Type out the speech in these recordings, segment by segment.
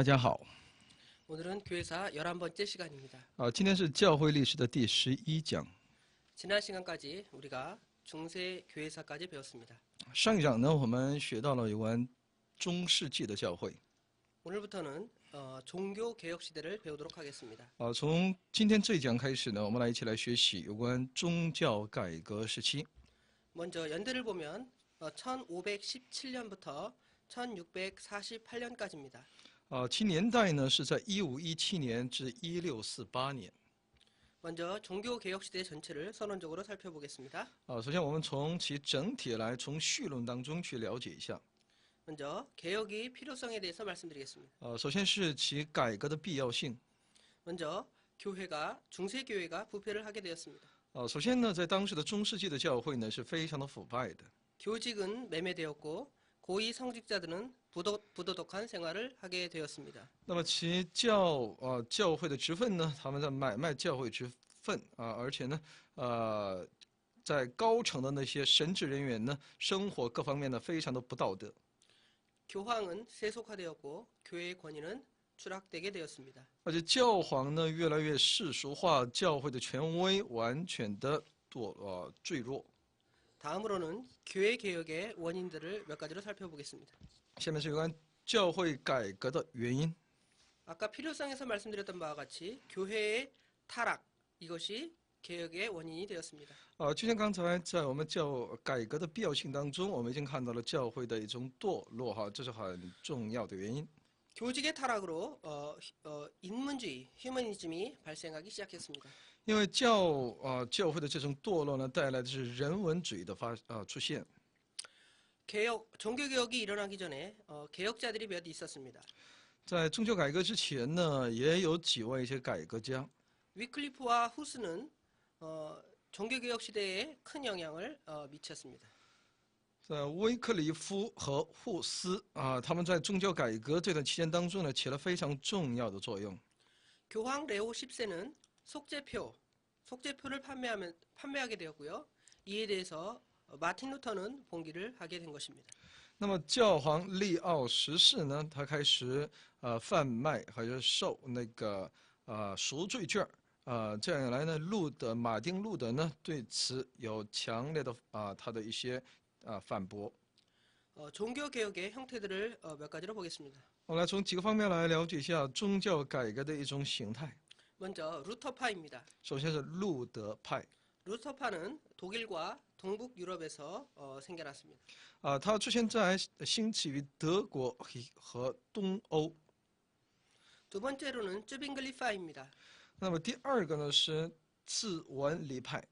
大家好。 오늘은 교회사 11번째 시간입니다. 今天是教会历史的第11讲。 지난 시간까지 우리가 중세 교회사까지 배웠습니다. 上一讲呢，我们学到了有关中世纪的教会。 오늘부터는 종교 개혁 시대를 배우도록 하겠습니다. 从今天这一讲开始呢，我们来一起来学习有关宗教改革时期。 먼저 연대를 보면 1517년부터 1648년까지입니다. 其年代呢是在1517年至1648年。 먼저 종교 개혁 시대 전체를 선언적으로 살펴보겠습니다. 首先我们从其整体来，从绪论当中去了解一下。 먼저 개혁의 필요성에 대해서 말씀드리겠습니다. 首先是其改革的必要性。 먼저 중세 교회가 부패를 하게 되었습니다. 首先呢，在当时的中世纪的教会呢是非常的腐败的。 교직은 매매되었고 고위 성직자들은 부도덕한 생활을 하게 되었습니다. 那么其教会的职分呢，他们在买卖教会职分而且呢，在高层的那些神职人员呢，生活各方面呢非常的不道德。 교황은 세속화되었고 교회의 권위는 추락되게 되었습니다. 而且教皇呢越来越世俗化，教会的权威完全的坠落。 다음으로는 교회 개혁의 원인들을 몇 가지로 살펴보겠습니다. 下面是有关教会改革的原因。 아까 필요성에서 말씀드렸던 바와 같이 교회의 타락 이것이 개혁의 원인이 되었습니다. 就像刚才在我们改革的必要性当中，我们已经看到了教会的一种堕落这是很重要的原因。 교직의 타락으로 인문주의, 휴머니즘이 발생하기 시작했습니다. 因为教会的这种堕落呢，带来的是人文主义的出现。 종교 개혁이 일어나기 전에 개혁자들이 몇 있었습니다. 在宗教改革之前呢，也有几位一些改革家。 위클리프와 후스는 종교 개혁 시대에 큰 영향을 미쳤습니다. 在威克里夫和霍斯他们在宗教改革这段期间当中呢，起了非常重要的作用。 교황 레오 10세는 속죄표를 판매하게 되었고요. 이에 대해서 마틴 루터는 봉기를 하게 된 것입니다. 那么教皇利奥14世呢，他开始贩卖还有售那个赎罪券这样一来呢，马丁路德呢对此有强烈的他的一些反驳。 종교 개혁의 형태들을 몇 가지로 보겠습니다. 我们来从几个方面来了解一下宗教改革的一种形态。 먼저 루터파입니다. 首先是路德派。 루터파는 독일과 동북 유럽에서 생겨났습니다. 它兴起于德国和东欧。 두 번째로는 쯔빙글리파입니다. 那么第二个呢是自文理派。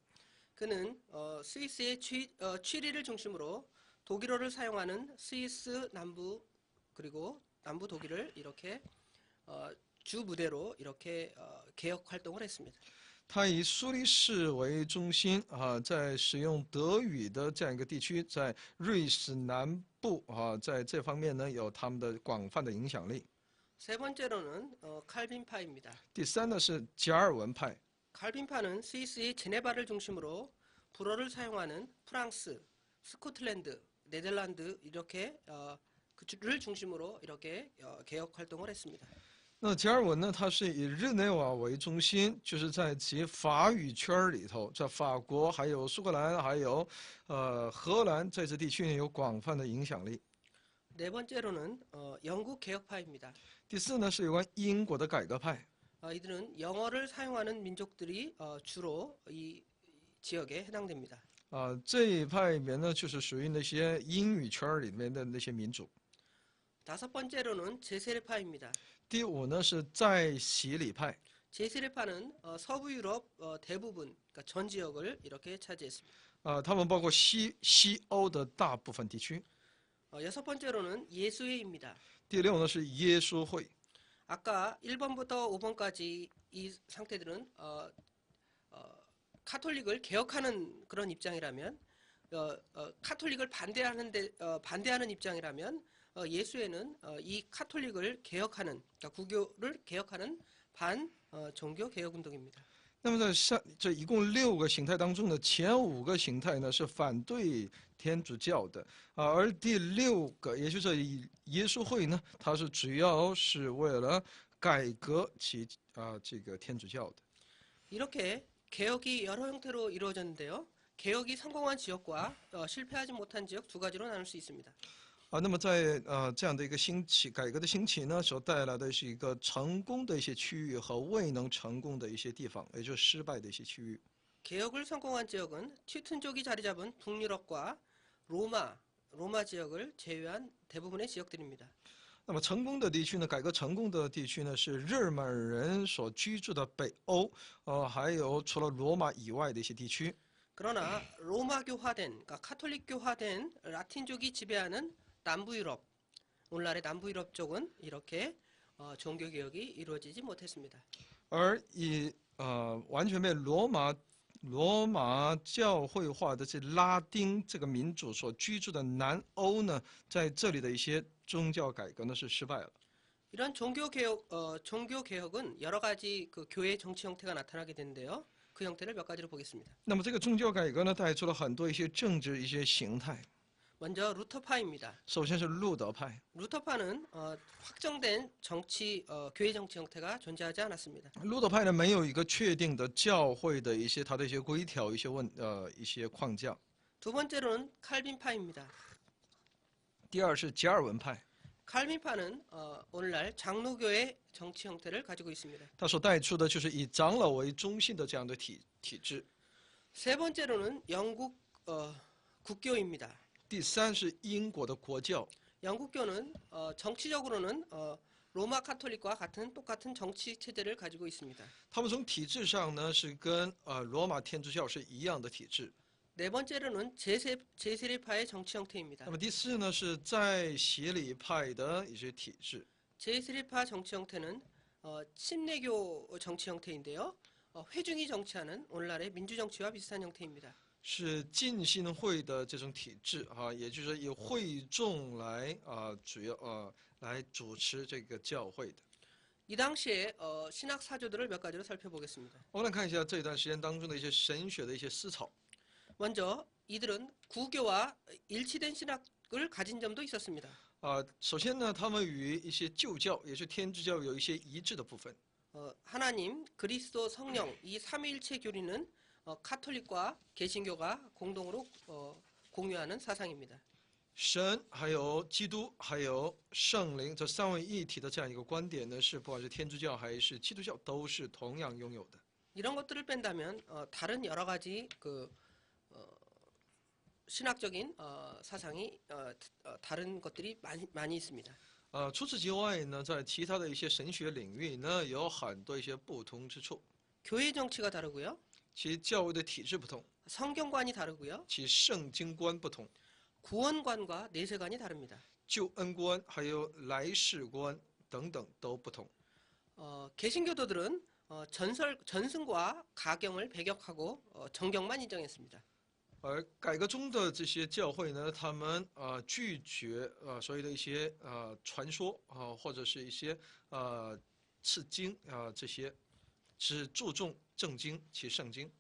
그는 스위스의 취리를 중심으로 독일어를 사용하는 스위스 남부 그리고 남부 독일을 이렇게 주 무대로 이렇게 개혁 활동을 했습니다. 他以苏黎世为中心在使用德语的这样一个地区，在瑞士南部在这方面呢有他们的广泛的影响力。 세 번째로는 칼빈파입니다. 第三呢是加尔文派。 칼빈파는 스위스의 제네바를 중심으로 불어를 사용하는 프랑스, 스코틀랜드, 네덜란드 이렇게 그를 중심으로 이렇게 개혁 활동을 했습니다. 那加尔文呢，它是以日内瓦为中心，就是在其法语圈里头，在法国、还有苏格兰、还有荷兰在这地区呢有广泛的影响力。 네 번째로는 영국 개혁파입니다. 第四呢是有关英国的改革派。 이들은 영어를 사용하는 민족들이 주로 이 지역에 해당됩니다. 这一派里面呢，就是属于那些英语圈里面的那些民族。 다섯 번째로는 제세례파입니다. 第五呢是在洗礼派。 제세례파는 서부 유럽 대부분, 그러니까 전 지역을 이렇게 차지했습니다. 他们包括西欧的大部分地区。 여섯 번째로는 예수회입니다. 第六呢是耶稣会。 아까 1번부터 5번까지 이 상태들은 카톨릭을 개혁하는 그런 입장이라면 카톨릭을 반대하는 입장이라면 예수회는 이 카톨릭을 개혁하는 그러니까 구교를 개혁하는 종교 개혁 운동입니다. 那么这一共6个形态当中的前5个形态呢是反对天主教的而第6个，也就是耶稣会呢，它是主要是为了改革这个天主教的。 이렇게 개혁이 여러 형태로 이루어졌는데요. 개혁이 성공한 지역과 실패하지 못한 지역 두 가지로 나눌 수 있습니다. 那么在这样的一个改革的兴起呢，所带来的是一个成功的一些区域和未能成功的一些地方，也就是失败的一些区域。 개혁을 성공한 지역은 튜튼족이 자리 잡은 북유럽과 로마 지역을 제외한 대부분의 지역들입니다. 那么成功的地区呢，改革成功的地区呢，是日耳曼人所居住的北欧，还有除了罗马以外的一些地区。 그러나 로마교화된, 그러니까 카톨릭교화된 라틴족이 지배하는 남부 유럽, 오늘날의 남부 유럽 쪽은 이렇게 종교 개혁이 이루어지지 못했습니다. 而完全被罗马教会化的这拉丁这个民族所居住的南欧呢，在这里的一些宗教改革呢是失败了。 이런 종교 개혁은 여러 가지 그 교회 정치 형태가 나타나게 되는데요. 그 형태를 몇 가지로 보겠습니다. 那么这个宗教改革呢，带出了很多一些政治一些形态。 먼저 루터파입니다. 首先是路德派， 루터파는 확정된 교회 정치 형태가 존재하지 않았습니다. 路德派呢没有一个确定的教会的它的一些规条、一些框架。 두 번째로는 칼빈파입니다. 第二是加尔文派， 칼빈파는 오늘날 장로교회 정치 형태를 가지고 있습니다. 它所带出的就是以长老为中心的这样的体制。 세 번째로는 영국 국교입니다. 第三是英国的国教， 영국교는 정치적으로는 로마 카톨릭과 똑같은 정치 체제를 가지고 있습니다. 他们从体制上呢是跟罗马天主教是一样的体制。 네 번째로는 제세례파의 정치 형태입니다. 那么第四呢是在洗礼派的一些体制。 제세례파 정치 형태는 침례교 정치 형태인데요. 회중이 정치하는 오늘날의 민주정치와 비슷한 형태입니다. 是浸信会的这种体制也就是以会众来来主持这个教会的。 이 당시에 신학 사조들을 몇 가지로 살펴보겠습니다. 我们来看一下这段时间当中的一些神学的一些思潮。 먼저 이들은 구교와 일치된 신학을 가진 점도 있었습니다. 首先呢，他们与一些旧教，也是天主教有一些一致的部分。 하나님, 그리스도, 성령 이 삼위일체 교리는 카톨릭과 개신교가 공동으로 공유하는 사상입니다. 神还有基督还有圣灵这三位一体的这样一个观点呢，是不管是天主教还是基督教都是同样拥有的。 이런 것들을 뺀다면 다른 여러 가지 신학적인 사상이 다른 것들이 많이 있습니다. 除此之外呢，在其他的一些神学领域呢，有很多一些不同之处。 교회 정치가 다르고요. 其教会的体制不同， 성경관이 다르고요. 其圣经观不同， 구원관과 내세관이 다릅니다. 救恩观还有来世观等等都不同。 개신교도들은 전승과 가경을 배격하고 정경만 인정했습니다. 而改革中的这些教会呢，他们拒绝所有的一些传说或者是一些次经这些，只注重正经其圣经。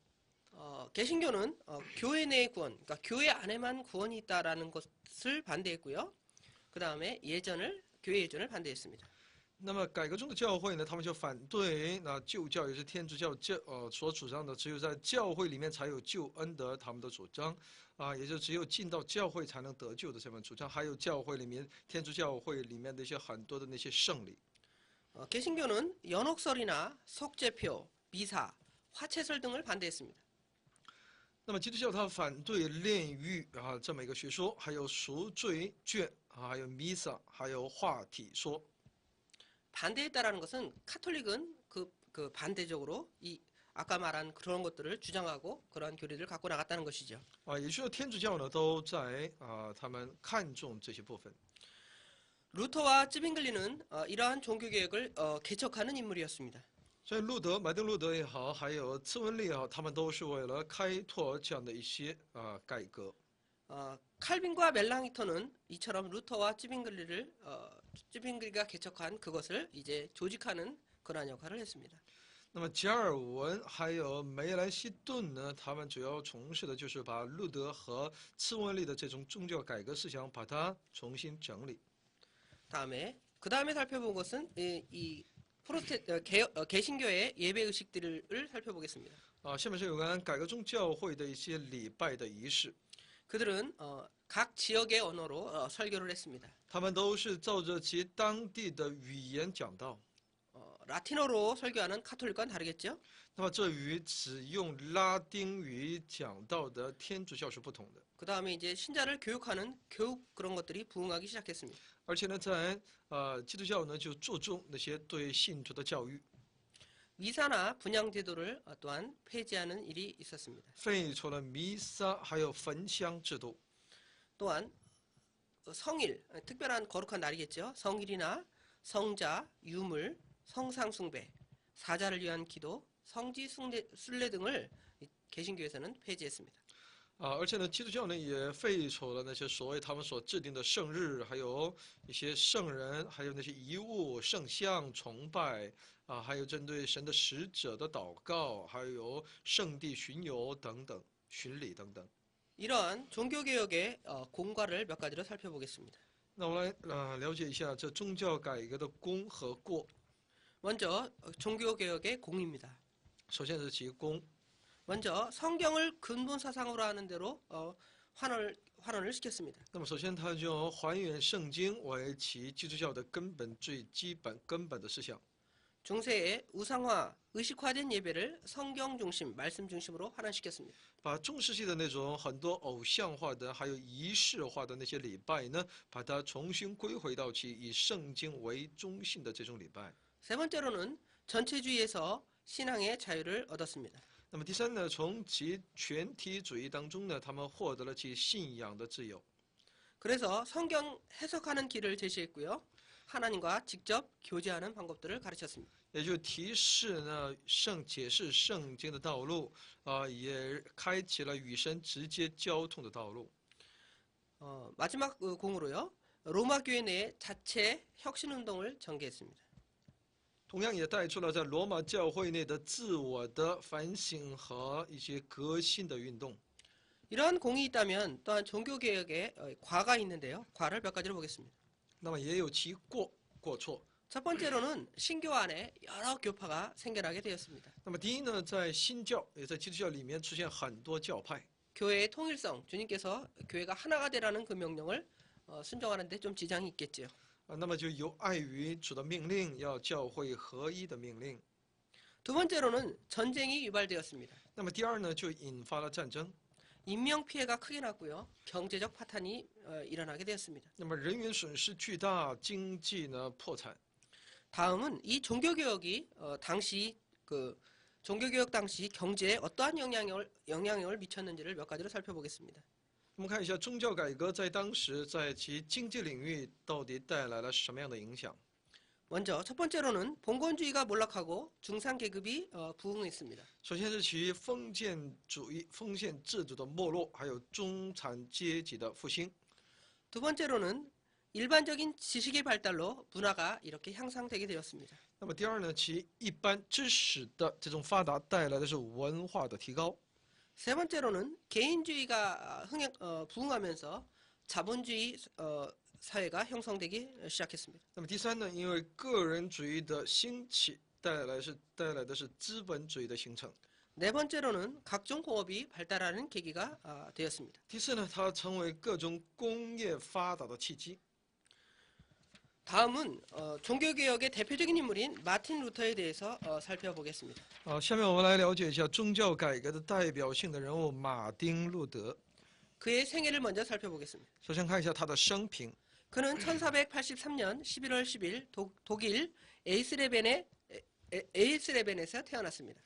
개신교는 교회 내의 구원, 그러니까 교회 안에만 구원이 있다라는 것을 반대했고요. 그 다음에 교회 예전을 반대했습니다. 那么改革中的教会呢，他们就反对旧教也是天主教所主张的，只有在教会里面才有救恩的他们的主张也就只有进到教会才能得救的这份主张，还有教会里面天主教会里面的一些很多的那些圣礼。 개신교는 연옥설이나 속죄표, 미사, 화채설 등을 반대했습니다. 那么基督教它反对炼狱这么一个学说，还有赎罪券还有弥撒，还有化体说。 반대했다라는 것은 카톨릭은 그 반대적으로 아까 말한 그런 것들을 주장하고 그러한 교리를 갖고 나갔다는 것이죠. 也就是说天主教呢都在他们看重这些部分。 루터와 찌빙글리는 이러한 종교 개혁을 개척하는 인물이었습니다. 所以马丁路德也好，还有茨文利也好，他们都是为了开拓这样的一些改革。 칼빈과 멜랑히턴은 이처럼 루터와 찌빙글리가 개척한 그것을 이제 조직하는 그러한 역할을 했습니다. 那么加尔文还有梅兰希顿呢，他们主要从事的就是把路德和次文理的这种宗教改革思想，把它重新整理。 그 다음에 살펴본 것은 개신교의 예배 의식들을 살펴보겠습니다. 下面是有关改革宗教会的一些礼拜的仪式， 그들은 각 지역의 언어로 설교를 했습니다. 他们都是照着其当地的语言讲道。 라틴어로 설교하는 카톨릭과는 다르겠죠? 那么这与只用拉丁语讲道的天主教是不同的。 그 다음에 이제 신자를 교육하는 교육 그런 것들이 부흥하기 시작했습니다. 而且呢，在基督教呢就注重那些对信徒的教育， 미사나 분양 제도를 또한 폐지하는 일이 있었습니다. 废除了弥撒还有焚香制度。 또한 성일, 특별한 거룩한 날이겠죠. 성일이나 성자, 유물, 성상숭배, 사자를 위한 기도, 성지 순례 등을 개신교에서는 폐지했습니다. 而且呢，基督教呢也废除了那些所谓他们所制定的圣日，还有一些圣人，还有那些遗物、圣像崇拜还有针对神的使者的祷告，还有圣地巡游等等、巡礼等等。 이러한 종교개혁의 공과를 몇 가지로 살펴보겠습니다. 那我们来了解一下这宗教改革的功和过。 먼저 종교개혁의 공입니다. 首先是其功。 먼저 성경을 근본 사상으로 하는 대로 환원을 시켰습니다. 那么首先，他就还原圣经为其基督教的根本最基本根本的思想。 중세의 우상화, 의식화된 예배를 성경 중심, 말씀 중심으로 환원시켰습니다. 把中世纪的那种很多偶像化的，还有仪式化的那些礼拜呢，把它重新归回到其以圣经为中心的这种礼拜。 세 번째로는 전체주의에서 신앙의 자유를 얻었습니다. 那么第三呢，从其全体主义当中呢，他们获得了其信仰的自由。 그래서 성경 해석하는 길을 제시했고요. 하나님과 직접 교제하는 방법들을 가르쳤습니다. 也就提示呢解释圣经的道路也开启了与神直接交通的道路。 마지막 공으로요. 로마 교회 내 자체 혁신 운동을 전개했습니다. 同样也带出了在罗马教会内的自我的反省和一些革新的运动。 이러한 공이 있다면 또한 종교개혁에 과가 있는데요. 과를 몇 가지로 보겠습니다. 那么也有其过错。 첫 번째로는 신교 안에 여러 교파가 생겨나게 되었습니다. 那么第一呢，在新教也在基督教里面出现很多教派。 교회의 통일성, 주님께서 교회가 하나가 되라는 그 명령을 순종하는 데 좀 지장이 있겠지요. 那么就有碍于主的命令，要教会合一的命令。 두 번째로는 전쟁이 유발되었습니다. 那么第二呢，就引发了战争。 인명 피해가 크게 났고요. 경제적 파탄이 일어나게 되었습니다. 那么人员损失巨大，经济呢破产。 다음은 이 종교개혁이 당시 종교개혁 당시 경제에 어떠한 영향을 미쳤는지를 몇 가지로 살펴보겠습니다. 我们看一下宗教改革在当时在其经济领域到底带来了什么样的影响。 먼저 첫 번째로는 봉건주의가 몰락하고 중산 계급이 부흥했습니다. 首先是其封建主义、封建制度的没落，还有中产阶级的复兴。 두 번째로는 일반적인 지식의 발달로 문화가 이렇게 향상되게 되었습니다. 那么第二呢，其一般知识的这种发达带来的是文化的提高。 세 번째로는 개인주의가 부흥하면서 자본주의 사회가 형성되기 시작했습니다. 那么第三呢，因为个人主义的兴起带来的是资本主义的形成。 네 번째로는 각종 공업이 발달하는 계기가 되었습니다. 第四呢，它成为各种工业发达的契机。 다음은 종교개혁의 대표적인 인물인 마틴 루터에 대해서 살펴보겠습니다. 下面我们来了解一下宗教改革的代表性的人物马丁路德。 그의 생애를 먼저 살펴보겠습니다. 首先看一下他的生平。 그는 1483년 11월 10일 독일 에이슬레벤에서 태어났습니다.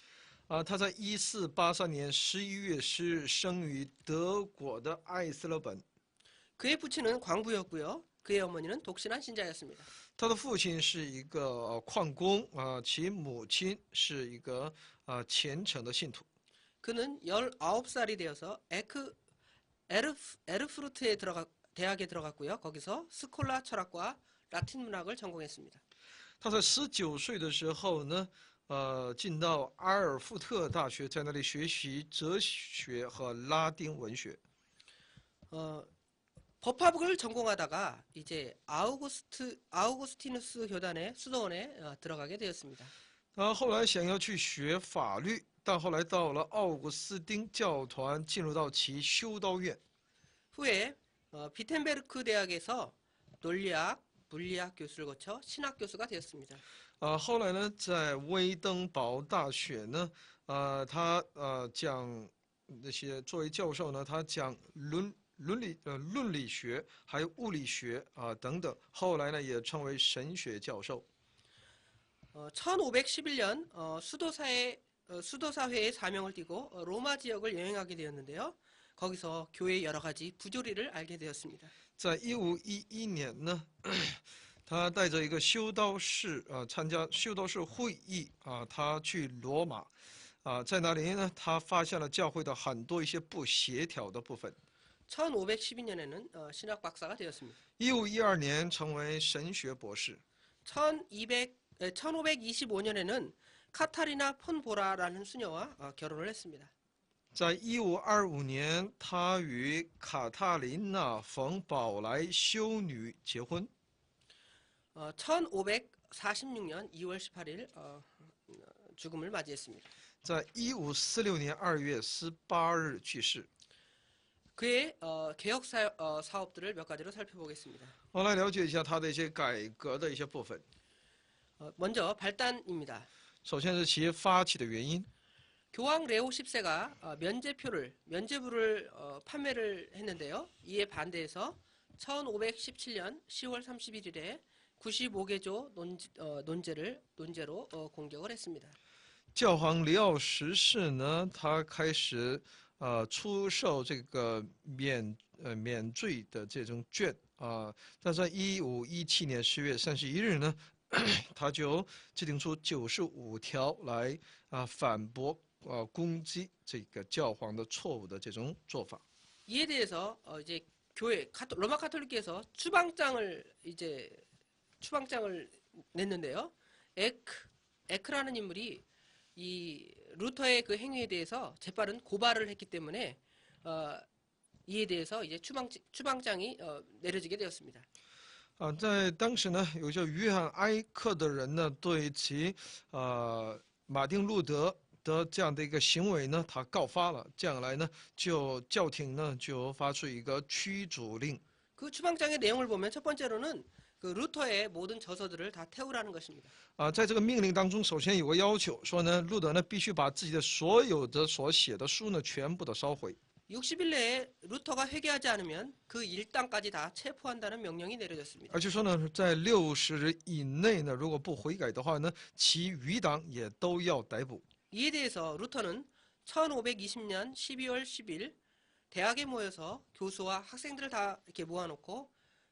他在1483年11月10日生于德国的艾斯勒本。 그의 부친은 광부였고요. 그의 어머니는 독신한 신자였습니다. 他的父亲是一个矿工其母亲是一个虔诚的信徒。 그는 19살이 되어서 에르푸르트에 대학에 들어갔고요. 거기서 스콜라 철학과 라틴 문학을 전공했습니다. 他在19岁的时候呢，进到阿尔富特大学，在那里学习哲学和拉丁文学。 어, 법학을 전공하다가 이제 아우구스티누스 교단의 수도원에 들어가게 되었습니다. 他后来想要去学法律，但后来到了奥古斯丁教团，进入到其修道院。 후에 비텐베르크 대학에서 논리학, 물리학 교수를 거쳐 신학 교수가 되었습니다. 后来呢，在威登堡大学呢，他讲那些作为教授呢，他讲伦理学，还有物理学等等。后来呢，也成为神学教授。 1511년 수도사회의 사명을 띠고 로마 지역을 여행하게 되었는데요. 거기서 교회의 여러 가지 부조리를 알게 되었습니다. 在1511年呢，他带着一个修道士参加修道士会议他去罗马在那里呢，他发现了教会的很多一些不协调的部分。 1512년에는 신학 박사가 되었습니다. 1512年成为神学博士。 1525년에는 카타리나 폰보라라는 수녀와 결혼을 했습니다. 在1525年，他与卡塔琳娜·冯·宝莱修女结婚。 1546년 2월 18일 죽음을 맞이했습니다. 在1546年2月18日去世。 그의 개혁 사업들을 몇 가지로 살펴보겠습니다. 我来了解一下他的一些改革的一些部分。 먼저 발단입니다. 首先是其发起的原因。 교황 레오 10세가 면제부를 판매를 했는데요. 이에 반대해서 1517년 10월 31일에 95개조 논제로 공격을 했습니다. 教皇里奥十世呢，他开始出售这个免税的这种券但在1517年10月31日呢，他就制定出95条来反驳攻击这个教皇的错误的这种做法。 이에 대해서 이제 로마 카톨릭에서 추방장을 냈는데요. 에크라는 인물이 이 루터의 그 행위에 대해서 재빠른 고발을 했기 때문에 이에 대해서 이제 추방장이 내려지게 되었습니다. 在当时呢，有叫约翰埃克的人呢，对其马丁路德的这样的一个行为呢，他告发了。这样来呢，教廷呢就发出一个驱逐令。 그 추방장의 내용을 보면 첫 번째로는 그 루터의 모든 저서들을 다 태우라는 것입니다. 在这个命令当中，首先有个要求，说呢，路德呢必须把自己的所有的所写的书呢，全部都烧毁。 60일 내에 루터가 회개하지 않으면 그 일당까지 다 체포한다는 명령이 내려졌습니다. 而且说呢，在60日以内呢，如果不悔改的话呢，其余党也都要逮捕。 이에 대해서 루터는 1520년 12월 10일 대학에 모여서 교수와 학생들을 다 이렇게 모아놓고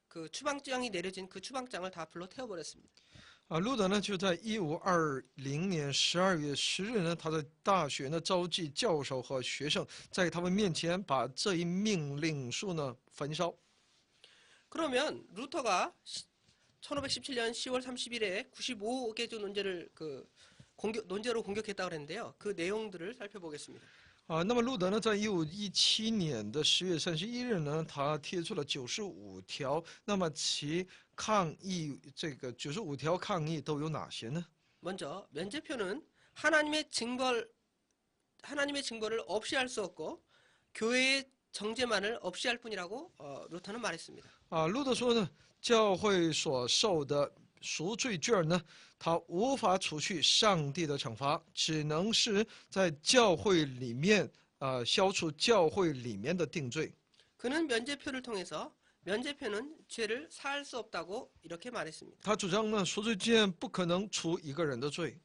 그 추방장이 내려진 그 추방장을 다 불러 태워버렸습니다. 路德呢就在1520年12月10日呢，他在大学呢召集教授和学生，在他们面前把这一命令书呢焚烧。 그러면 루터가 1517년 10월 30일에 95개조 논제로 공격했다고 그랬는데요. 그 내용들을 살펴보겠습니다. 那么路德呢，在1517年的10月31日呢，他贴出了95条。那么其抗议这个95条抗议都有哪些呢？ 먼저 면제표는 하나님의 증거를 없이 할 수 없고 교회의 정죄만을 없이 할 뿐이라고 루터는 말했습니다. 路德说呢，教会所受的赎罪券呢，它无法除去上帝的惩罚，只能是在教会里面消除教会里面的定罪。 그는 면제표를 통해서 면제표는 죄를 사할 수 없다고 이렇게 말했습니다. 他主张呢，赎罪券不可能除一个人的罪。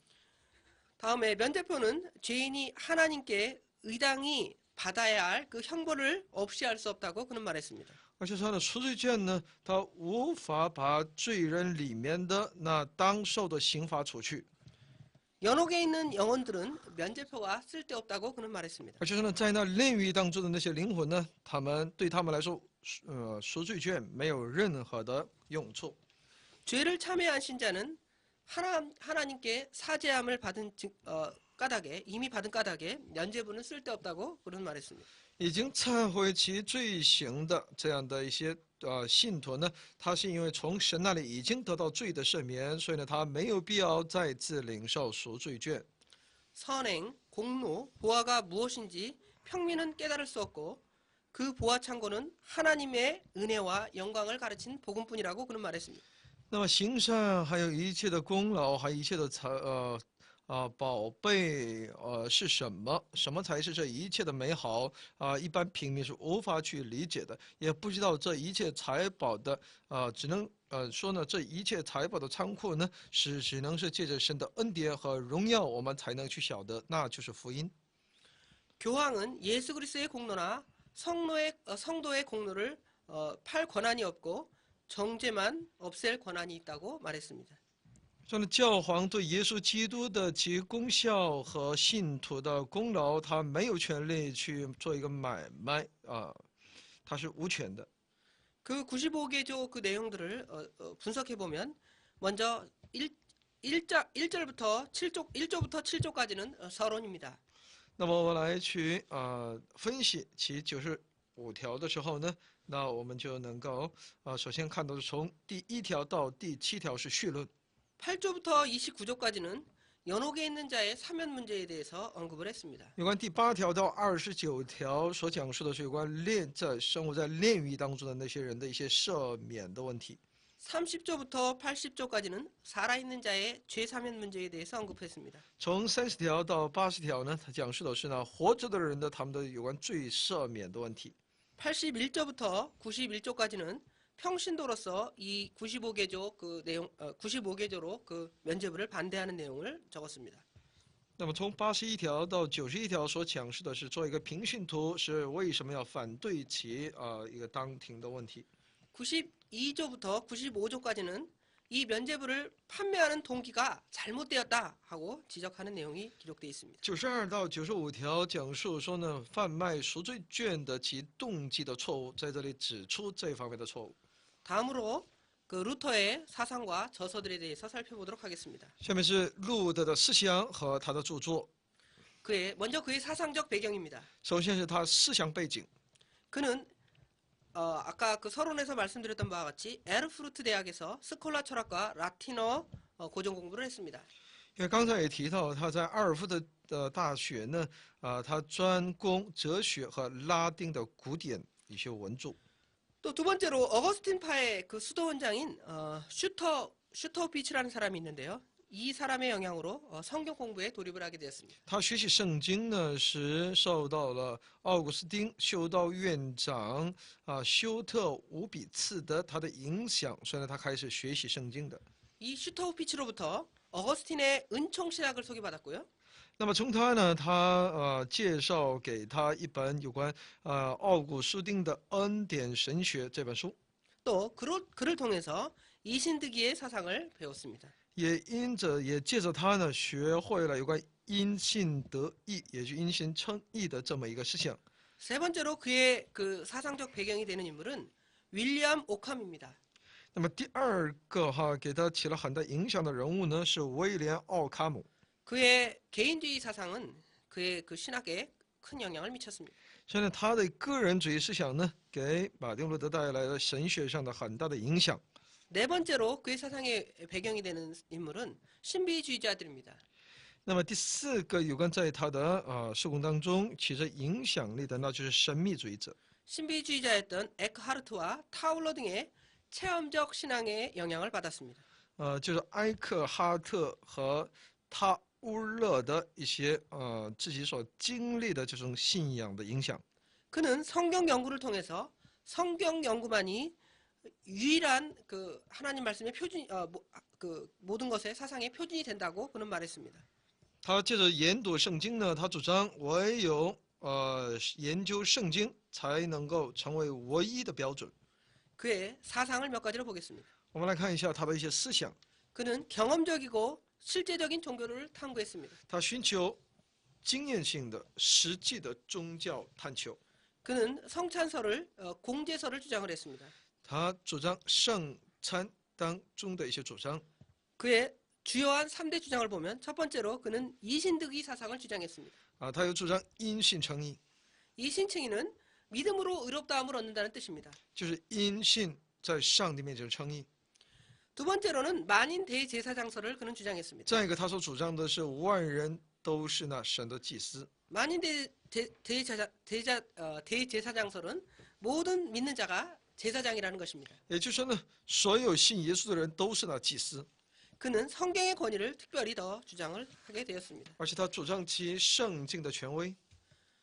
다음에 면제표는 죄인이 하나님께 의당히 받아야 할 그 형벌을 없이 할 수 없다고 그는 말했습니다. 而且说呢，赎罪券呢，它无法把罪人里面的那当受的刑罚除去。 연옥에 있는 영혼들은 면제표가 쓸데없다고 그는 말했습니다. 而且说呢，在那炼狱当中的那些灵魂呢，对他们来说，赎罪券没有任何的用处。 죄를 참회한 신자는 하나님께 사죄함을 받은 까닭에 이미 받은 까닭에 면죄부는 쓸데없다고 그런 말했습니다. 已经忏悔其罪行的这样的一些信徒呢，他是因为从神那里已经得到罪的赦免，所以呢，他没有必要再次领受赎罪券。 선행, 공로, 보화가 무엇인지 평민은 깨달을 수 없고 그 보화 창고는 하나님의 은혜와 영광을 가르친 복음뿐이라고 그는 말했습니다. 那么行善还有一切的功劳，还有一切的宝贝是什么？什么才是这一切的美好一般平民是无法去理解的，也不知道这一切财宝的只能说呢，这一切财宝的仓库呢，只能是借着神的恩典和荣耀，我们才能去晓得，那就是福音。 교황은 예수 그리스도의 공로나 성도의 공로를 팔 권한이 없고 정죄만 없앨 권한이 있다고 말했습니다. 说呢，教皇对耶稣基督的其功效和信徒的功劳，他没有权利去做一个买卖他是无权的。 그 95개조 그 내용들을 분석해 보면 먼저 1절부터 1조부터 7조까지는 서론입니다. 那么我们来去分析其95条的时候呢，那我们就能够首先看到是从第1条到第7条是绪论。 8조부터 29조까지는 연옥에 있는 자의 사면 문제에 대해서 언급을 했습니다. 有关第8条到29条所讲述的是有关生活在炼狱当中的那些人的一些赦免的问题。 30조부터 80조까지는 살아있는 자의 죄 사면 문제에 대해서 언급했습니다. 从30条到80条呢，它讲述的是呢活着的人的他们的有关罪赦免的问题。 81조부터 91조까지는 평신도로서 이 95개조 그 내용 95개조로 그 면죄부를 반대하는 내용을 적었습니다. 那么从81条到91条所讲述的是做一个平信徒是为什么要反对其一个当庭的问题。 92조부터 95조까지는 이 면죄부를 판매하는 동기가 잘못되었다 하고 지적하는 내용이 기록되어 있습니다. 92到95条讲述说呢，贩卖赎罪券的其动机的错误，在这里指出这方面的错误。 다음으로 그 루터의 사상과 저서들에 대해서 살펴보도록 하겠습니다. 下面是路德的思想和他的著作。 먼저 그의 사상적 배경입니다. 首先是他思想背景。 그는 아까 그 서론에서 말씀드렸던 바와 같이 에르푸르트 대학에서 스콜라 철학과 라틴어 고전 공부를 했습니다. 因为刚才也提到，他在阿尔夫的大学呢，他专攻哲学和拉丁的古典一些文著。 또 두 번째로 어거스틴파의 그 수도 원장인 슈터비치라는 사람이 있는데요. 이 사람의 영향으로 성경 공부에 돌입을 하게 되었습니다. 他学习圣经呢，是受到了奥古斯丁修道院长休特无比次的他的影响，所以呢，他开始学习圣经的。 이 슈터비치로부터 어거스틴의 은총 신학을 소개받았고요. 那么从他呢，他介绍给他一本有关奥古斯丁的恩典神学这本书， 또 그를 통해서 이신득이의 사상을 배웠습니다. 也借着他呢，学会了有关因信得义，也就因信称义的这么一个思想。 세 번째로 그의 그 사상적 배경이 되는 인물은 윌리엄 오캄입니다. 那么第二个给他起了很大影响的人物呢，是威廉奥卡姆。 그의 개인주의 사상은 그의 그 신학에 큰 영향을 미쳤습니다. 所以呢，他的个人主义思想呢，给马丁路德带来了神学上的很大的影响。 네 번째로 그의 사상의 배경이 되는 인물은 신비주의자들입니다. 那么第四个有关在他的事工当中起着影响力的，那就是神秘主义者。 신비주의자였던 에크하르트와 타울러 등의 체험적 신앙의 영향을 받았습니다. 就是埃克哈特和他乌勒的一些自己所经历的这种信仰的影响。 그는 성경 연구를 통해서 성경 연구만이 유일한 그 하나님 말씀의 표준 그 모든 것의 사상의 표준이 된다고 그는 말했습니다. 他借着研读圣经呢，他主张唯有研究圣经才能够成为唯一的标准。 그의 사상을 몇 가지로 보겠습니다. 我们来看一下他的一些思想。 그는 경험적이고 실제적인 종교를 탐구했습니다. 他寻求经验性的、实际的宗教探求。 그는 성찬설을 공제설을 주장을 했습니다. 他主张圣餐当中的一些主张。 그의 주요한 3대 주장을 보면 첫 번째로 그는 이신득의 사상을 주장했습니다. 他又主张因信称义， 이신칭의는 믿음으로 의롭다함을 얻는다는 뜻입니다. 就是因信在上帝面前称义。 두 번째로는 만인 대제사장설을 그는 주장했습니다. 再一个，他所主张的是万人都是那神的祭司。 만인 대제사장설은 모든 믿는 자가 제사장이라는 것입니다. 也就是说呢，所有信耶稣的人都是那祭司， 그는 성경의 권위를 특별히 더 주장을 하게 되었습니다. 而且他主张其圣经的权威。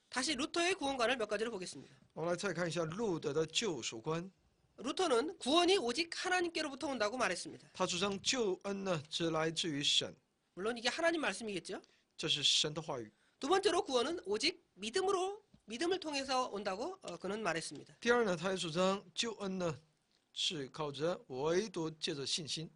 다시 루터의 구원관을 몇 가지를 보겠습니다. 我们来再看一下路德的救赎观， 루터는 구원이 오직 하나님께로부터 온다고 말했습니다. 他主张救恩呢只来自于神， 물론 이게 하나님 말씀이겠죠. 这是神的话语。 두 번째로 구원은 오직 믿음을 통해서 온다고 그는 말했습니다. 第二呢，他也主张救恩呢是靠着唯独借着信心。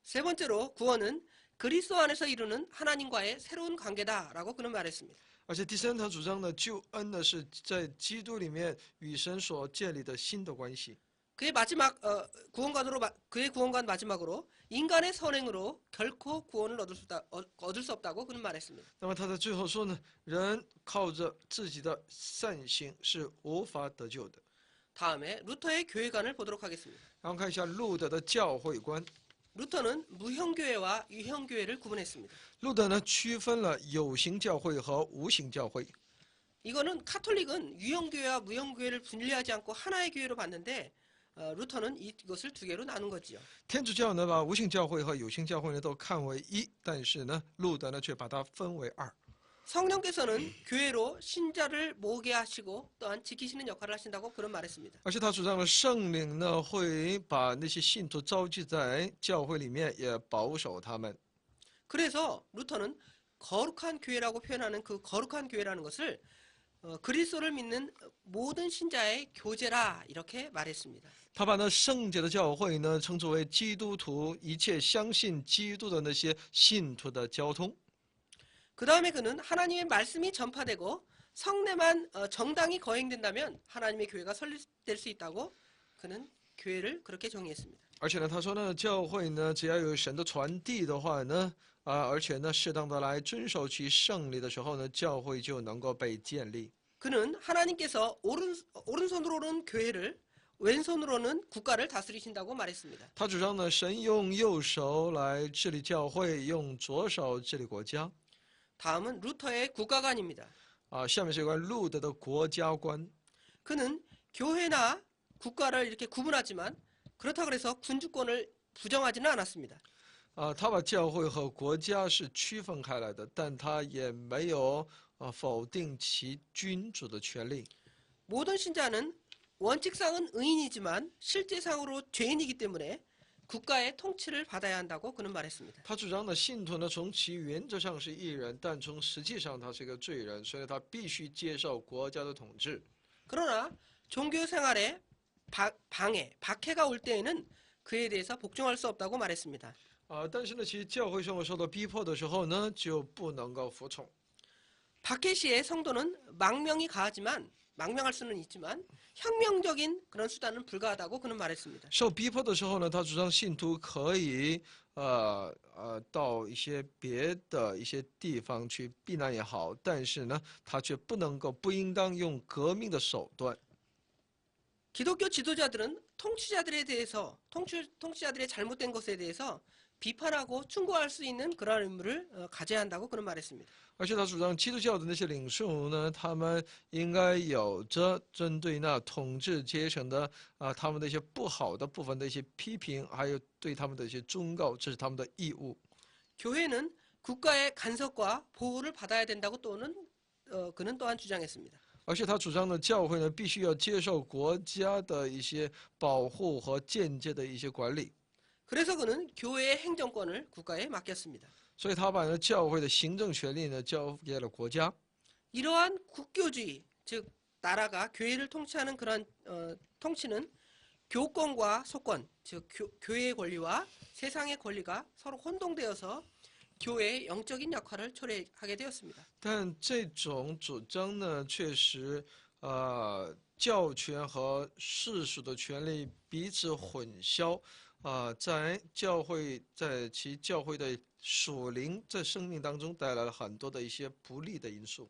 세 번째로 구원은 그리스도 안에서 이루는 하나님과의 새로운 관계다라고 그는 말했습니다. 而且第三，他主张呢救恩呢是在基督里面与神所建立的新的关系。 그의 구원관 마지막으로 인간의 선행으로 결코 구원을 얻을 수 없다고 그는 말했습니다. 那么他在最后说呢，人靠着自己的善行是无法得救的。 다음에 루터의 교회관을 보도록 하겠습니다. 然后看一下路德的教会观。 루터는 무형교회와 유형교회를 구분했습니다. 路德呢区分了有形教会和无形教会。 이거는 카톨릭은 유형교회와 무형교회를 분리하지 않고 하나의 교회로 봤는데 루터는 이것을 두 개로 나눈 거지요. 天主教呢把无形教会和有形教会呢都看为一，但是呢路德呢却把它分为二。 성령께서는 교회로 신자를 모으게 하시고 또한 지키시는 역할을 하신다고 그런 말했습니다. 而且他主张了圣灵呢会把那些信徒召集在教会里面，也保守他们。 그래서 루터는 거룩한 교회라고 표현하는 그 거룩한 교회라는 것을 그리스도를 믿는 모든 신자의 교제라 이렇게 말했습니다. 他把那圣洁的教会呢称之为基督徒一切相信基督的那些信徒的交通。 그 다음에 그는 하나님의 말씀이 전파되고 성례만 정당히 거행된다면 하나님의 교회가 설립될 수 있다고 그는 교회를 그렇게 정의했습니다. 而且呢，他说呢，教会呢，只要有神的传递的话呢，而且呢，适当的来遵守其圣礼的时候呢，教会就能够被建立。 그는 하나님께서 오른손으로는 교회를 왼손으로는 국가를 다스리신다고 말했습니다. 他主张呢，神用右手来治理教会，用左手治理国家。 다음은 루터의 국가관입니다. 下面是有关路德的国家观。 그는 교회나 국가를 이렇게 구분하지만 그렇다고 해서 군주권을 부정하지는 않았습니다. 他把教会和国家是区分开来的，但他也没有否定其君主的权利。 모든 신자는 원칙상은 의인이지만 실제상으로 죄인이기 때문에 국가의 통치를 받아야 한다고 그는 말했습니다. 他主张的信徒呢，从其原则上是义人，但从实际上他是一个罪人，所以他必须接受国家的统治。 그러나 종교 생활에 박해가 올 때에는 그에 대해서 복종할 수 없다고 말했습니다. 但是呢，其实教会生活受到逼迫的时候呢，就不能够服从。 박해 시에 성도는 망명할 수는 있지만 혁명적인 그런 수단은 불가하다고 그는 말했습니다. 受逼迫的时候呢，他主张信徒可以到一些别的一些地方去避难也好，但是呢，他却不应当用革命的手段。 기독교 지도자들은 통치자들의 잘못된 것에 대해서 비판하고 충고할 수 있는 그러한 의무를 가져야 한다고 그는 말했습니다. 而且他主张基督教的那些领袖呢，他们应该有着针对那统治阶层的他们的一些不好的部分的一些批评，还有对他们的一些忠告，这是他们的义务。 교회는 국가의 간섭과 보호를 받아야 된다고 그는 또한 주장했습니다. 而且他主张的教会呢，必须要接受国家的一些保护和间接的一些管理。 그래서 그는 교회의 행정권을 국가에 맡겼습니다. 所以他把教会的行政权力呢交给了国家。 이러한 국교주의, 즉 나라가 교회를 통치하는 그런 통치는 교권과 소권, 즉 교회의 권리와 세상의 권리가 서로 혼동되어서 교회의 영적인 역할을 초래하게 되었습니다. 但这种主张呢，确实教权和世俗的权利彼此混淆。在其教会的属灵在生命当中带来了很多的一些不利的因素。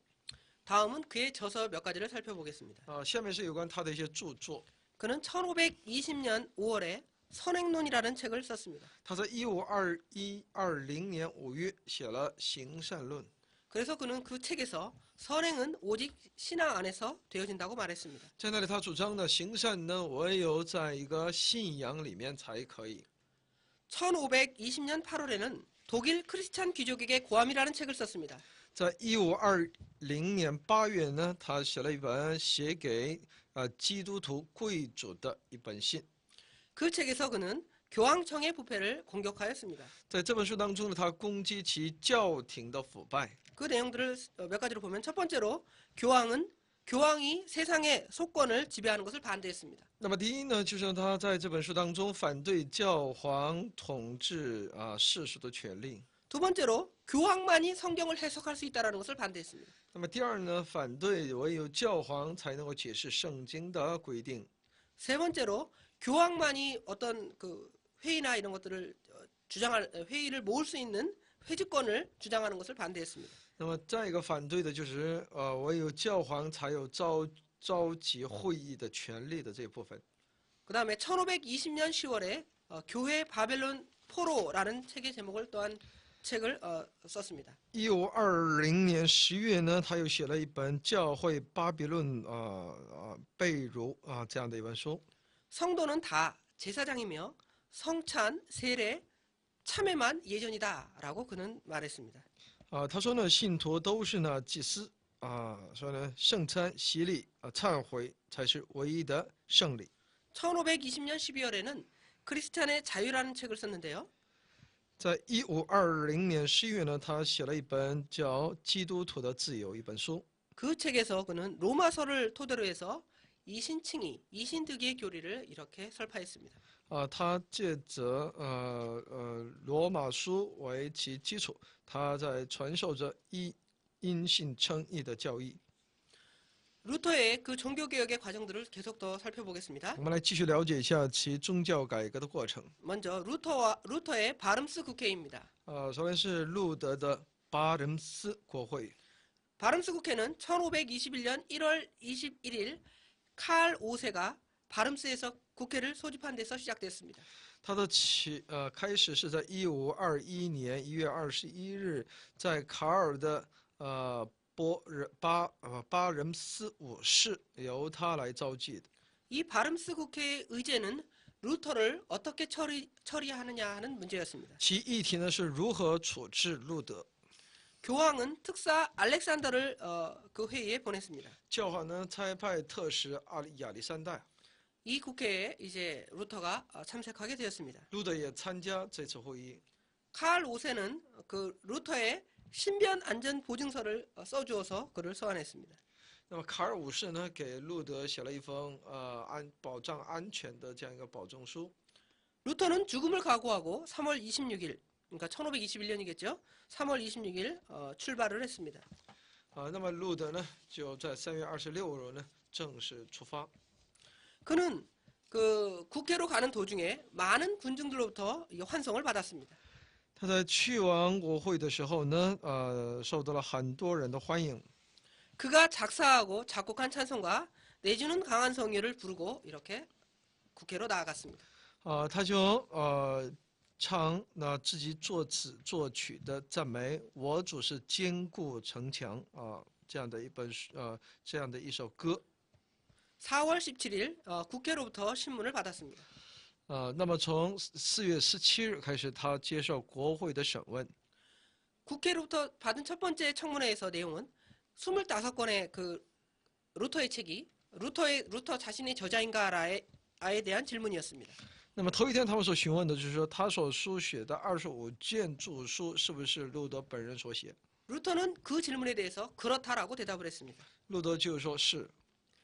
다음은 그의 저서 몇 가지를 살펴보겠습니다. 下面是有关他的一些著作。 그는 1520년 5월에 선행론이라는 책을 썼습니다. 他在1520年5月写了《行善论》。 그래서 그는 그 책에서 선행은 오직 신앙 안에서 되어진다고 말했습니다. 在那里，他主张呢，行善呢，唯有在一个信仰里面才可以。 1520년 8월에는 독일 크리스찬 귀족에게 고함이라는 책을 썼습니다. 在1520年8月呢，他写了一本写给基督徒贵族的一本信。 그 책에서 그는 교황청의 부패를 공격하였습니다. 在这本书当中呢，他攻击其教廷的腐败。 그 내용들을 몇 가지로 보면 첫 번째로 교황이 세상의 속권을 지배하는 것을 반대했습니다. 那么第一呢，就是他在这本书当中反对教皇统治世俗的权利。 두 번째로 교황만이 성경을 해석할 수 있다는 것을 반대했습니다. 那么第二呢，反对唯有教皇才能够解释圣经的规定。 세 번째로 교황만이 어떤 그 회의나 이런 것들을 회의를 모을 수 있는 회주권을 주장하는 것을 반대했습니다. 那么再一个反对的就是唯有教皇才有召集会议的权利的这一部分。 그 다음에 1520년 10월에 교회 바벨론 포로라는 책의 제목을 또한 책을 썼습니다. 1520年10月呢，他又写了一本教会巴比伦被掳这样的一本书。 성도는 다 제사장이며 성찬, 세례, 참회만 예전이다라고 그는 말했습니다. 他说呢，信徒都是呢祭司说呢圣餐、洗礼忏悔才是唯一的圣礼。 1520년 12월에는 크리스찬의 자유라는 책을 썼는데요. 在1520年11月呢，他写了一本叫《基督徒的自由》一本书。 그 책에서 그는 로마서를 토대로 해서 이신칭의, 이신득의 교리를 이렇게 설파했습니다. 他借着罗马书为其基础，他在传授着因信称义的教义。 루터의 그 종교개혁의 과정들을 계속 더 살펴보겠습니다. 我们来继续了解一下其宗教改革的过程。 먼저 루터의 바름스 국회입니다. 首先是路德的巴仁斯国会。 바름스 국회는 1521년 1월 21일 칼 5세가 바름스에서 국회를 소집한 데서 시작됐습니다. 它的开始是在1521年1月21日，在卡尔的巴仁斯五世由他来召集的。 이 바름스 국회의 의제는 루터를 어떻게 처리하느냐 하는 문제였습니다. 其议题呢是如何处置路德。 교황은 특사 알렉산더를 그 회의에 보냈습니다. 教皇呢差派特使亚历山大， 이 국회에 이제 루터가 참석하게 되었습니다. 路德也参加这次会议。 칼 5세는 그 루터의 신변 안전 보증서를 써주어서 그를 소환했습니다. 那么卡尔五世呢给路德写了一封保障安全的这样一个保证书。 루터는 죽음을 각오하고 3월 26일, 그러니까 1521년이겠죠. 3월 26일 출발을 했습니다. 那么路德呢就在3月26日呢正式出发。 그는 그 국회로 가는 도중에 많은 군중들로부터 환송을 받았습니다. 他在去往国会的时候呢，受到了很多人的欢迎。 그가 작사하고 작곡한 찬송가 내주는 강한 성유를 부르고 이렇게 국회로 나아갔습니다. 他就唱自己作词作曲的赞美，我主是坚固城墙这样的一首歌。 4월 17일 국회로부터 신문을 받았습니다. 那么从4月17日开始，他接受国会的审问。 국회로부터 받은 첫 번째 청문회에서 내용은 25권의 그 루터의 책이 루터 자신의 저자인가에 대한 질문이었습니다. 那么头一天他们所询问的就是说，他所书写的25卷著书是不是路德本人所写？ 루터는 그 질문에 대해서 그렇다라고 대답을 했습니다. 路德就说是。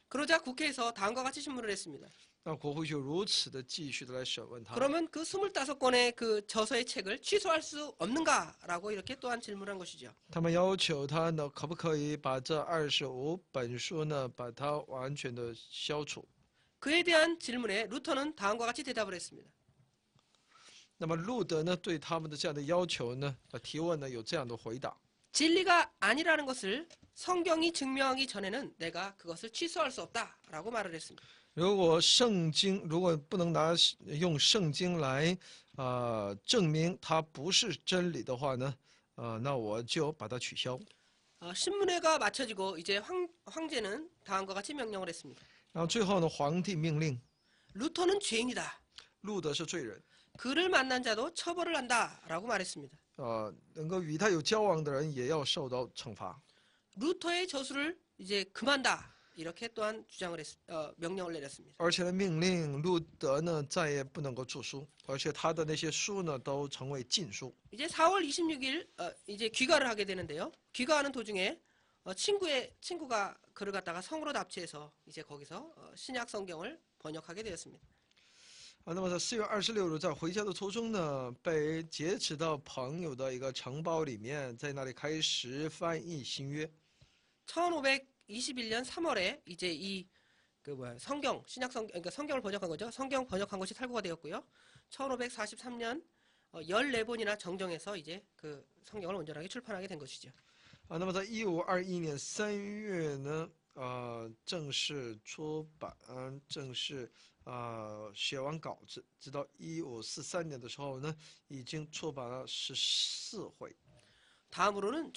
그러자 국회에서 다음과 같이 신문을 했습니다. 那国会就如此的继续的来审问他。 그러면 그 25권의 그 저서의 책을 취소할 수 없는가라고 이렇게 또한 질문한 것이죠. 他们要求他呢，可不可以把这25本书呢，把它完全的消除？ 그에 대한 질문에 루터는 다음과 같이 대답을 했습니다. 那么路德呢，对他们的这样的要求呢，提问呢，有这样的回答。 진리가 아니라는 것을 성경이 증명하기 전에는 내가 그것을 취소할 수 없다라고 말을 했습니다. 如果不能用圣经来证明它不是真理的话呢，那我就把它取消。 신문회가 마쳐지고 이제 황제는 다음과 같이 명령을 했습니다. 然后最后呢，皇帝命令 루터는 죄인이다. 路德是罪人， 그를 만난 자도 처벌을 한다라고 말했습니다. 能够与他有交往的人也要受到惩罚。 루터의 저수를 이제 금한다. 이렇게 또한 명령을 내렸습니다. 而且呢，命令路德呢再也不能够著书，而且他的那些书呢都成为禁书。 이제 4월 26일 이제 귀가를 하게 되는데요. 귀가하는 도중에 친구가 그를 갖다가 성으로 납치해서 이제 거기서 신약 성경을 번역하게 되었습니다. 那么在4月26日在回家的途中呢，被劫持到朋友的一个城堡里面，在那里开始翻译新约。 1521년 3월에 이제 그러니까 성경을 번역한 거죠. 성경 번역한 것이 탈고가 되었고요. 1543년 14번이나 정정해서 이제 그 성경을 온전하게 출판하게 된 것이죠. 那么在1521年3月呢，正式出版，正式写完稿子，直到1543年的时候呢，已经出版了14回。 다음으로는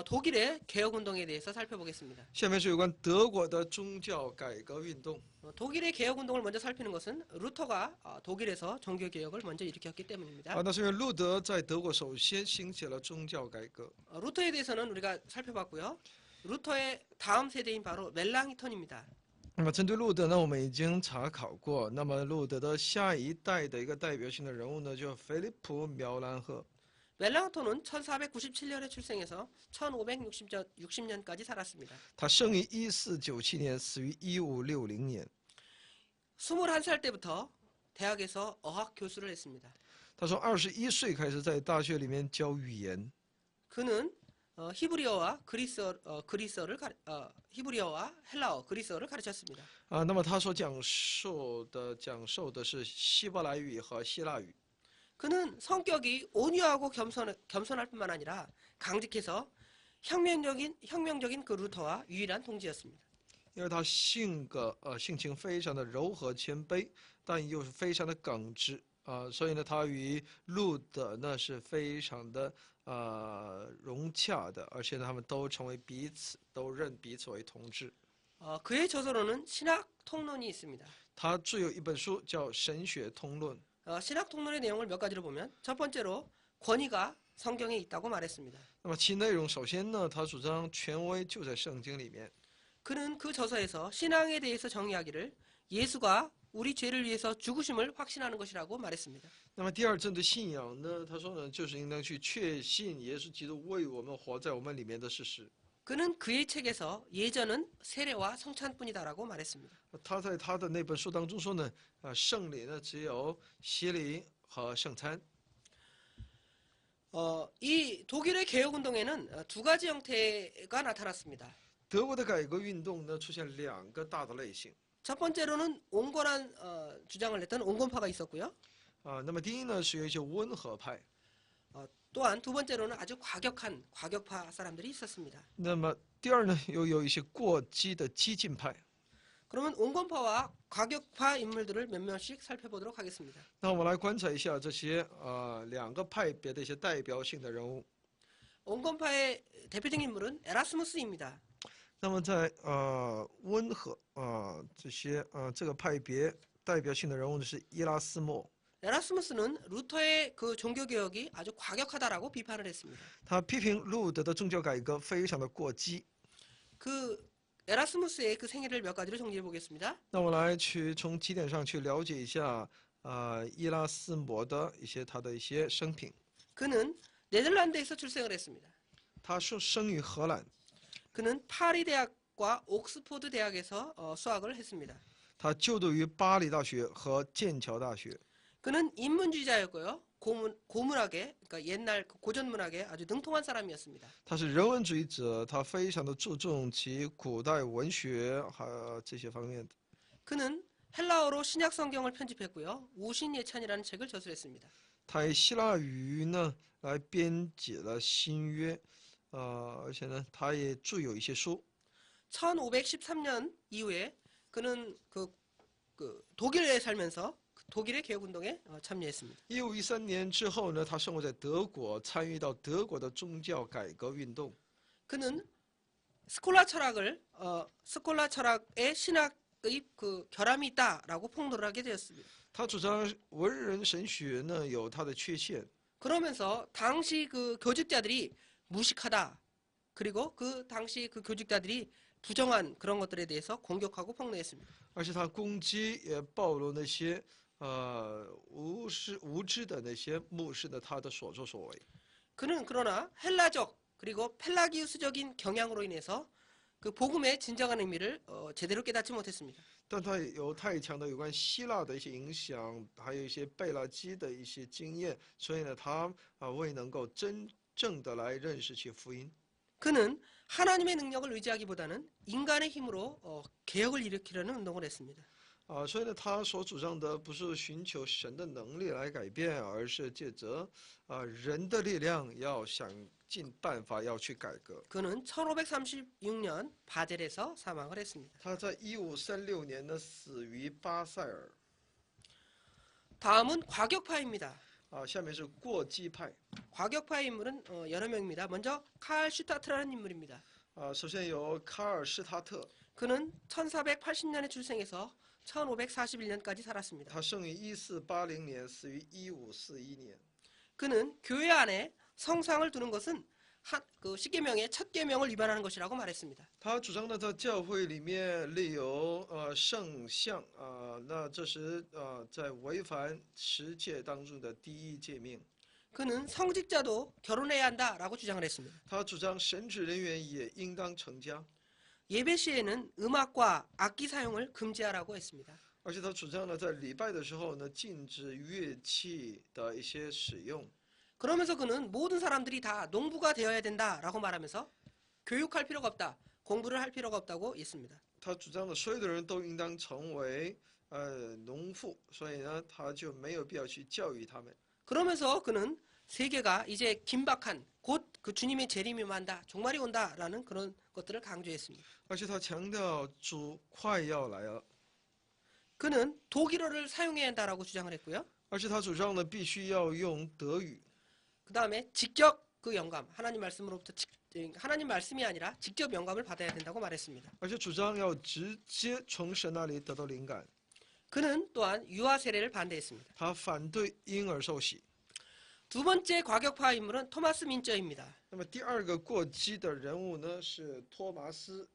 독일의 개혁 운동에 대해서 살펴보겠습니다. 下面是有关德国的宗教改革运动。 독일의 개혁 운동을 먼저 살피는 것은 루터가 독일에서 종교 개혁을 먼저 일으켰기 때문입니다. 那是因为路德在德国首先兴起了宗教改革。 루터에 대해서는 우리가 살펴봤고요. 루터의 다음 세대인 바로 멜랑히턴입니다. 那么针对路德呢，我们已经查考过。那么路德的下一代的一个代表性的人物呢，就菲利普·苗兰赫。 멜랑히톤은 1497년에 출생해서 1560년까지 살았습니다. 他生于1497年，死于1560年。 21살 때부터 대학에서 어학 교수를 했습니다. 他从21岁开始在大学里面教语言。 그는 히브리어와 히브리어와 헬라어, 그리스어를 가르쳤습니다. 那么他所讲授的是希伯来语和希腊语。 그는 성격이 온유하고 겸손할 뿐만 아니라 강직해서 혁명적인 그 루터와 유일한 동지였습니다. 因为他性情非常的柔和谦卑，但又是非常的耿直所以呢，他与路德呢是非常的融洽的，而且呢，他们都认彼此为同志。 그의 저서로는 신학 통론이 있습니다. 他著有一本书叫《神学通论》。 신학 통론의 내용을 몇 가지로 보면 첫 번째로 권위가 성경에 있다고 말했습니다. 那么其内容，首先呢，他主张权威就在圣经里面。 그는 그 저서에서 신앙에 대해서 정의하기를 예수가 우리 죄를 위해서 죽으심을 확신하는 것이라고 말했습니다. 那么第二，针对信仰呢，他说呢，就是应当去确信耶稣基督为我们活在我们里面的事实。 그는 그의 책에서 예전은 세례와 성찬뿐이다라고 말했습니다. 他在他的那本书当中说呢，圣礼呢只有洗礼和圣餐。 이 독일의 개혁 운동에는 두 가지 형태가 나타났습니다. 德国的改革运动呢出现2个大的类型。 첫 번째로는 온건한 주장을 냈던 온건파가 있었고요. 那么第一呢是有一些温和派。 또한 두 번째로는 아주 과격한 과격파 사람들이 있었습니다. 那么第二呢又有一些过激的激进派。 그러면 온건파와 과격파 인물들을 몇 명씩 살펴보도록 하겠습니다. 那我们来观察一下这些2个派别的一些代表性的人物。 온건파의 대표적인 인물은 에라스무스입니다. 那么在温和这个派别代表性的人物呢是伊拉斯谟。 에라스무스는 루터의 그 종교 개혁이 아주 과격하다라고 비판을 했습니다. 他批评路德的宗教改革非常的过激。 그 에라스무스의 그 생애를 몇 가지로 정리해 보겠습니다. 那我来从几点上去了解一下伊拉斯谟的他的一些生平。 그는 네덜란드에서 출생을 했습니다. 他生于荷兰。 그는 파리 대학과 옥스포드 대학에서 수학을 했습니다. 他就读于巴黎大学和剑桥大学。 그는 인문주의자였고요. 고문학에 그러니까 옛날 고전 문학에 아주 능통한 사람이었습니다. 他是人文主义者，他非常的注重其古代文学和这些方面的。 그는 헬라어로 신약 성경을 편집했고요. 우신예찬이라는 책을 저술했습니다. 他以希腊语呢来编写了新约，而且呢，他也著有一些书。 1513년 이후에 그는 그 독일에 살면서 독일의 개혁운동에 참여했습니다. 1513年之后呢，他生活在德国，参与到德国的宗教改革运动。 그는 스콜라 철학의 신학의 그 결함이 있다라고 폭로를 하게 되었습니다. 他主张文人神学呢有它的缺陷， 그러면서 당시 그 교직자들이 무식하다. 그리고 그 당시 그 교직자들이 부정한 그런 것들에 대해서 공격하고 폭로했습니다. 而且他攻击也暴露那些无知的那些牧师的他的所作所为。 그는 그러나 헬라적 그리고 펠라기우스적인 경향으로 인해서 그 복음의 진정한 의미를 제대로 깨닫지 못했습니다. 但他也强调有关希腊的一些影响，还有一些贝拉基的一些经验，所以呢，他未能够真正的来认识其福音。 그는 하나님의 능력을 의지하기보다는 인간의 힘으로 개혁을 일으키려는 운동을 했습니다. 所以呢，他所主张的不是寻求神的能力来改变，而是借着人的力量，要想尽办法要去改革。 그는 1536년 바젤에서 사망을 했습니다. 他在1536年呢死于巴塞尔。 다음은 과격파입니다. 下面是过激派。 과격파의 인물은 여러 명입니다. 먼저 칼 슈타트라는 인물입니다. 首先有卡尔施塔特， 그는 1480년에 출생해서 1541년까지 살았습니다. 他生于1480年，死于1541年。 그는 교회 안에 성상을 두는 것은 그 십계명의 첫 계명을 위반하는 것이라고 말했습니다. 他主张呢，在教会里面立有圣像那这是在违反十诫当中的第一诫命。 그는 성직자도 결혼해야 한다라고 주장을 했습니다. 他主张神职人员也应当成家， 예배 시에는 음악과 악기 사용을 금지하라고 했습니다. 而且他主张呢，在礼拜的时候呢，禁止乐器的一些使用。 그러면서 그는 모든 사람들이 다 농부가 되어야 된다라고 말하면서 교육할 필요가 없다, 공부를 할 필요가 없다고 했습니다. 他主张的所有的人都应当成为农妇，所以呢，他就没有必要去教育他们。 그러면서 그는 세계가 이제 긴박한 곧 그 주님의 재림이 만다, 종말이 온다라는 그런 것들을 강조했습니다. 而且他强调主快要来了， 그는 독일어를 사용해야 한다라고 주장을 했고요. 而且他主张呢，必须要用德语。 그 다음에 직접 그 영감, 하나님 말씀으로부터 하나님 말씀이 아니라 직접 영감을 받아야 된다고 말했습니다. 而且主张要直接从神那里得到灵感。 그는 또한 유아 세례를 반대했습니다. 他反对婴儿受洗。 두 번째 과격파 인물은 토마스 민저입니다. 那么第二个过激的人物呢是托马斯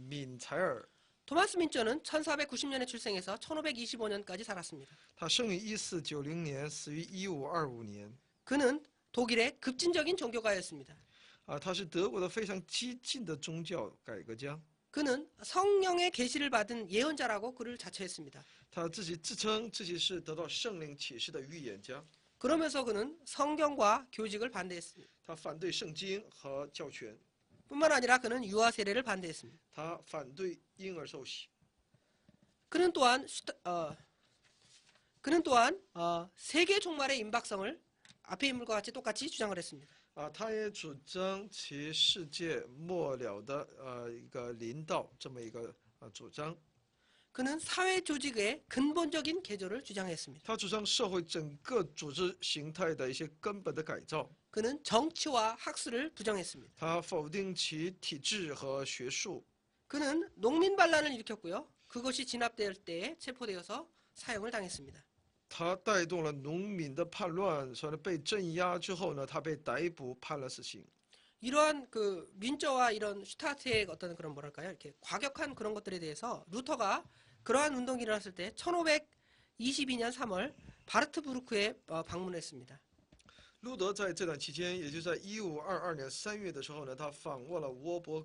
敏采尔， 토마스 민저는 1490년에 출생해서 1525년까지 살았습니다. 他生于1490年，死于1525年。 그는 독일의 급진적인 종교가였습니다. 他是德国的非常激进的宗教改革家。 그는 성령의 계시를 받은 예언자라고 그를 자처했습니다. 他自己自称自己是得到圣灵启示的预言家。 그러면서 그는 성경과 교직을 반대했습니다. 他反对圣经和教权。 뿐만 아니라 그는 유아 세례를 반대했습니다. 他反对婴儿受洗。 그는 또한 세계 종말의 임박성을 앞의 인물과 같이 똑같이 주장을 했습니다. 他也主张其世界末了的一个临到这么一个主张。 그는 사회 조직의 근본적인 개조를 주장했습니다. 他主张社会整个组织形态的一些根本的改造。 그는 정치와 학술을 부정했습니다. 他否定其体制和学术。 그는 농민 반란을 일으켰고요. 그것이 진압될 때에 체포되어서 사형을 당했습니다. 他带动了农民的叛乱，所以被镇压之后呢，他被逮捕，判了死刑。 이러한 그 민저와 이런 슈타트의 어떤 그런 뭐랄까요, 이렇게 과격한 그런 것들에 대해서 루터가 그러한 운동이 일어났을 때 1522년 3월 바르트부르크에 방문했습니다. 路德在这段期间，也就在1522年3月的时候呢，他访问了沃伯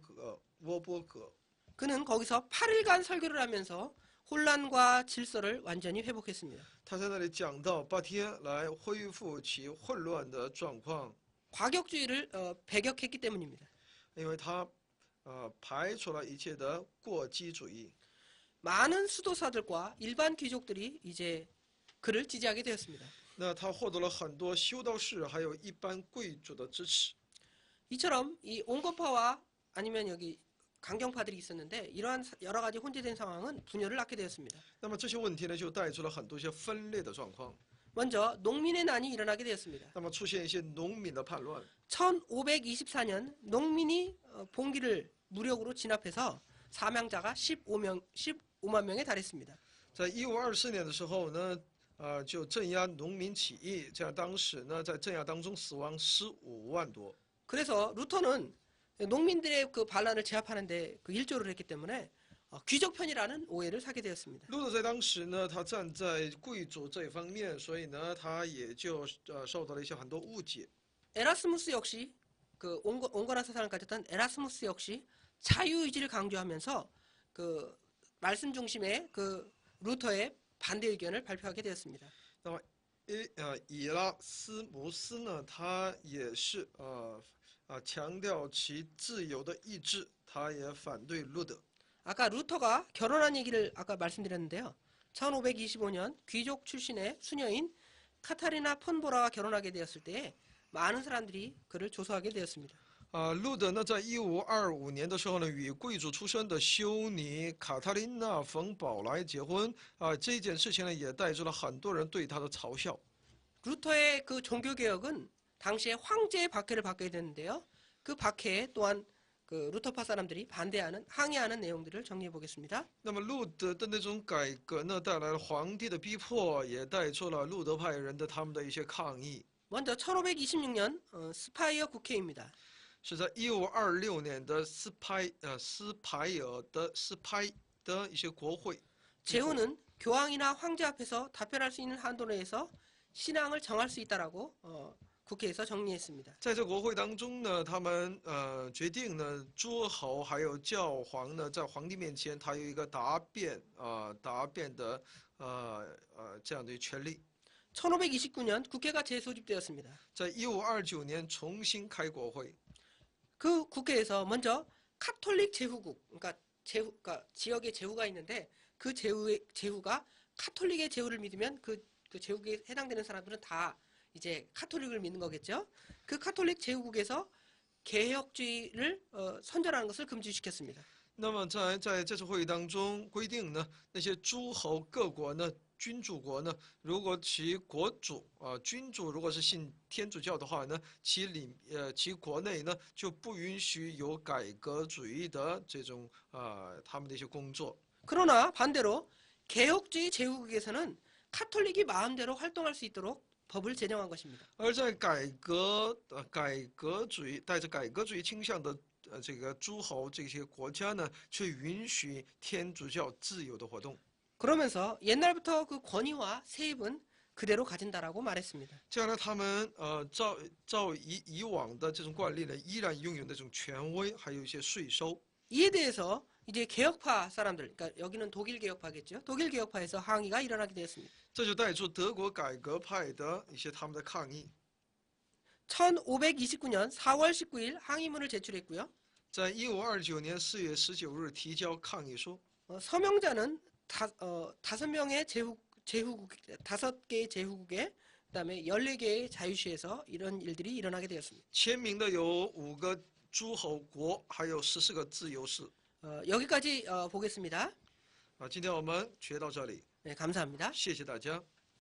格。 그는 거기서 8일간 설교를 하면서 혼란과 질서를 완전히 회복했습니다. 他在那里讲到8天来恢复其混乱的状况， 과격주의를 배격했기 때문입니다. 因为他排除了一切的过激主义。 많은 수도사들과 일반 귀족들이 이제 그를 지지하게 되었습니다. 那他获得了很多修道士还有一般贵族的支持。 이처럼 이 온건파와 아니면 여기 강경파들이 있었는데 이러한 여러 가지 혼재된 상황은 분열을 낳게 되었습니다. 那么这些问题呢，就带出了很多一些分裂的状况。 먼저 농민의 난이 일어나게 되었습니다. 那么出现一些农民的叛乱。 1524년 농민이 봉기를 무력으로 진압해서 사망자가 15만 명에 달했습니다. 在1524年的时候呢，就镇压农民起义，这样当时呢，在镇压当中死亡15万多。 그래서 루터는 농민들의 그 반란을 제압하는데 그 일조를 했기 때문에 귀족 편이라는 오해를 사게 되었습니다. 路德在当时呢，他站在贵族这一方面，所以呢，他也就受到了一些很多误解。 에라스무스 역시 그 온건한 사상을 가졌던 에라스무스 역시 자유의지를 강조하면서 그 말씀 중심의 그 루터의 반대 의견을 발표하게 되었습니다. 那么以拉斯姆斯呢，他也是强调其自由的意志，他也反对路德。 아까 루터가 결혼한 얘기를 아까 말씀드렸는데요. 1525년 귀족 출신의 수녀인 카타리나 폰보라와 결혼하게 되었을 때에 많은 사람들이 그를 조소하게 되었습니다. 路德呢，在1525年的时候呢，与贵族出身的修女卡塔琳娜·冯·宝莱结婚这件事情呢，也带出了很多人对他的嘲笑。 루터의 그 종교개혁은 당시에 황제의 박해를 받게 됐는데요. 그 박해에 또한 그 루터파 사람들이 반대하는 항의하는 내용들을 정리해 보겠습니다. 那么路德的那种改革呢，带来了皇帝的逼迫，也带出了路德派人的他们的一些抗议。 먼저 1526년 스파이어 국회입니다. 是在1526年的斯派的一些国会。 제후는 교황이나 황제 앞에서 답변할 수 있는 한도 내에서 신앙을 정할 수 있다라고 국회에서 정리했습니다. 在这国会当中呢，他们决定呢，诸侯还有教皇呢，在皇帝面前，他有一个答辩的这样的权利。 1529년 국회가 재소집되었습니다. 在1529年重新开国会。 그 국회에서 먼저 카톨릭 제후국, 그러니까 지역의 제후가 있는데 그 제후가 카톨릭의 제후를 믿으면 그 제후국에 해당되는 사람들은 다 이제 카톨릭을 믿는 거겠죠. 그 카톨릭 제후국에서 개혁주의를 선전하는 것을 금지시켰습니다. 那么在这次会议当中规定呢，那些诸侯各国呢，君主国呢，如果其国主君主如果是信天主教的话呢，其国内呢就不允许有改革主义的这种他们的一些工作。 그러나 반대로 개혁주의 제후국에서는 카톨릭이 마음대로 활동할 수 있도록 법을 제정한 것입니다. 而在带着改革主义倾向的这个诸侯这些国家呢，却允许天主教自由的活动。 그러면서 옛날부터 그 권위와 세입은 그대로 가진다라고 말했습니다. 这样呢，他们照以往的这种惯例呢，依然拥有那种权威，还有一些税收。 이에 대해서 이제 개혁파 사람들, 그러니까 여기는 독일 개혁파겠죠. 독일 개혁파에서 항의가 일어나게 되었습니다. 这就带出德国改革派的一些他们的抗议。 1529년 4월 19일 항의문을 제출했고요. 在1529年4月19日提交抗议书。 서명자는 5명의 다섯 개의 제후국에 그다음에 14개의 자유시에서 이런 일들이 일어나게 되었습니다. 签名的有5个诸侯国，还有14个自由市。 여기까지 보겠습니다. 今天我们学到这里， 네, 감사합니다. 谢谢大家。